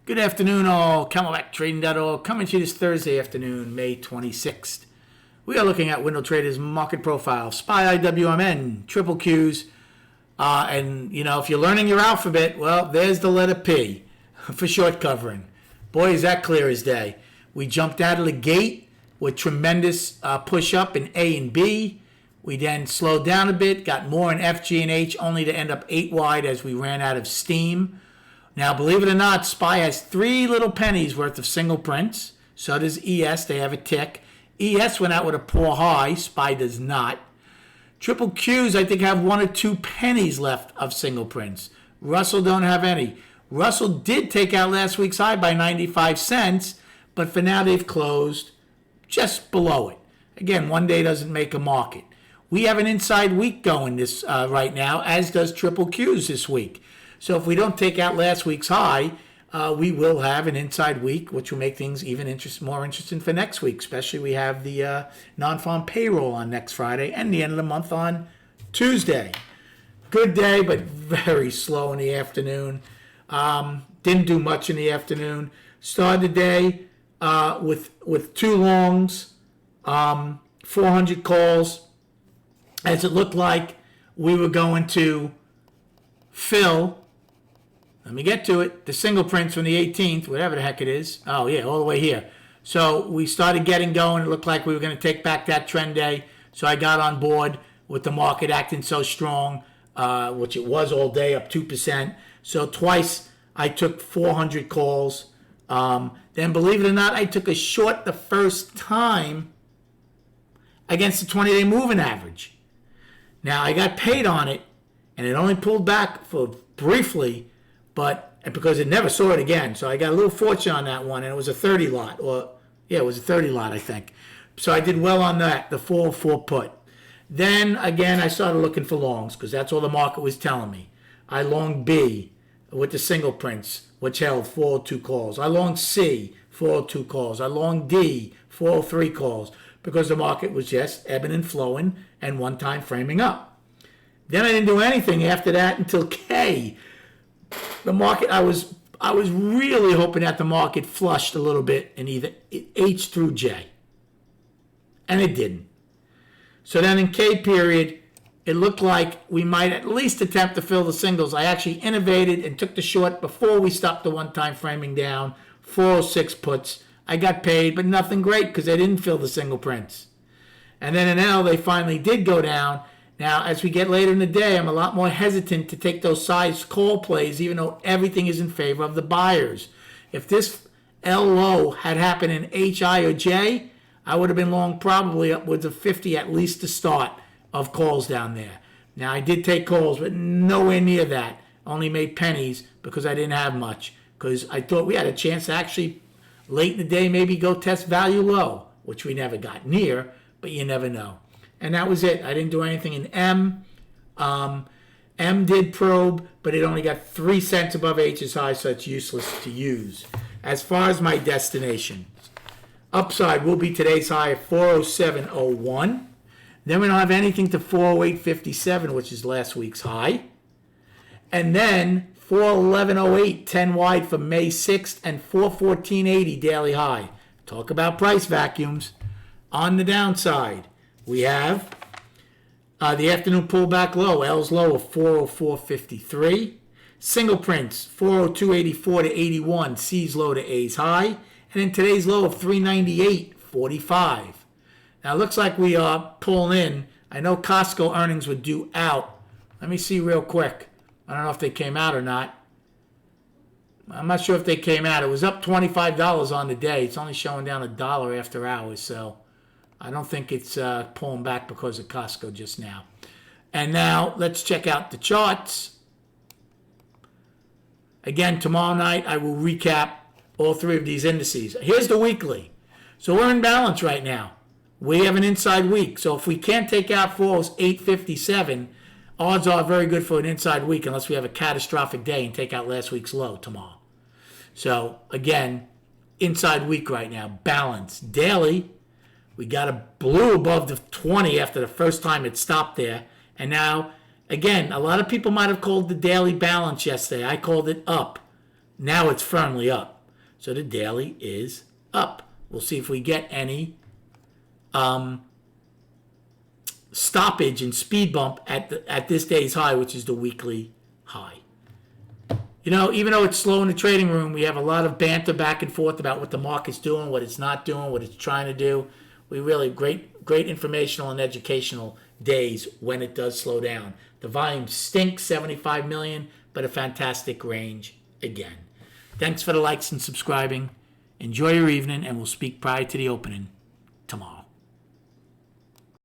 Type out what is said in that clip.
Good afternoon, all. CamelbackTrading.org coming to you this Thursday afternoon, May 26th. We are looking at Window Traders Market Profile, SPY IWMN, Triple Qs, and if you're learning your alphabet, well, there's the letter P for short covering. Boy, is that clear as day. We jumped out of the gate with tremendous push up in A and B. We then slowed down a bit, got more in F, G, and H, only to end up 8 wide as we ran out of steam. Now, believe it or not, SPY has 3 little pennies worth of single prints. So does ES. They have a tick. ES went out with a poor high. SPY does not. Triple Qs, I think, have 1 or 2 pennies left of single prints. Russell don't have any. Russell did take out last week's high by 95 cents, but for now they've closed just below it. Again, one day doesn't make a market. We have an inside week going this right now, as does Triple Qs this week. So if we don't take out last week's high, we will have an inside week, which will make things even more interesting for next week. Especially we have the non-farm payroll on next Friday and the end of the month on Tuesday. Good day, but very slow in the afternoon. Didn't do much in the afternoon. Started the day with 2 longs, 400 calls, as it looked like we were going to fill. Let me get to it. The single prints from the 18th, whatever the heck it is. Oh, yeah, all the way here. So we started getting going. It looked like we were going to take back that trend day. So I got on board with the market acting so strong, which it was all day, up 2%. So twice I took 400 calls. Then, believe it or not, I took a short the first time against the 20-day moving average. Now, I got paid on it, and it only pulled back for briefly, but because it never saw it again. So I got a little fortune on that one, and it was a 30 lot. It was a 30 lot, I think. So I did well on that, the 404 put. Then, again, I started looking for longs because that's all the market was telling me. I longed B with the single prints, which held 402 calls. I longed C, 402 calls. I longed D, 403 calls, because the market was just ebbing and flowing and one time framing up. Then I didn't do anything after that until K. The market, I was really hoping that the market flushed a little bit in either H through J. And it didn't. So then in K period, it looked like we might at least attempt to fill the singles. I actually innovated and took the short before we stopped the one-time framing down, 406 puts. I got paid, but nothing great because they didn't fill the single prints. And then in L, they finally did go down. Now, as we get later in the day, I'm a lot more hesitant to take those size call plays, even though everything is in favor of the buyers. If this L low had happened in H, I, or J, I would have been long probably upwards of 50 at least to start of calls down there. Now, I did take calls, but nowhere near that. Only made pennies because I didn't have much. Because I thought we had a chance to actually, late in the day, maybe go test value low, which we never got near, but you never know. And that was it. I didn't do anything in M. M did probe, but it only got 3 cents above H's high, so it's useless to use. As far as my destination, upside will be today's high of 407.01. Then we don't have anything to 408.57, which is last week's high. And then 411.08, 10 wide for May 6th, and 414.80 daily high. Talk about price vacuums. On the downside, we have the afternoon pullback low, L's low of 404.53. Single prints, 402.84 to 81, C's low to A's high. And then today's low of 398.45. Now, it looks like we are pulling in. I know Costco earnings were due out. Let me see real quick. I don't know if they came out or not. I'm not sure if they came out. It was up $25 on the day. It's only showing down $1 after hours, so I don't think it's pulling back because of Costco just now. And now let's check out the charts. Again, tomorrow night I will recap all 3 of these indices. Here's the weekly. So we're in balance right now. We have an inside week. So if we can't take out falls 857, odds are very good for an inside week unless we have a catastrophic day and take out last week's low tomorrow. So again, inside week right now. Balance. Daily, we got a blue above the 20 after the first time it stopped there. And now, again, a lot of people might have called the daily balance yesterday. I called it up. Now it's firmly up. So the daily is up. We'll see if we get any stoppage and speed bump at this day's high, which is the weekly high. You know, even though it's slow in the trading room, we have a lot of banter back and forth about what the market's doing, what it's not doing, what it's trying to do. We really great informational and educational days when it does slow down. The volume stinks, 75 million, but a fantastic range again. Thanks for the likes and subscribing. Enjoy your evening, and we'll speak prior to the opening tomorrow.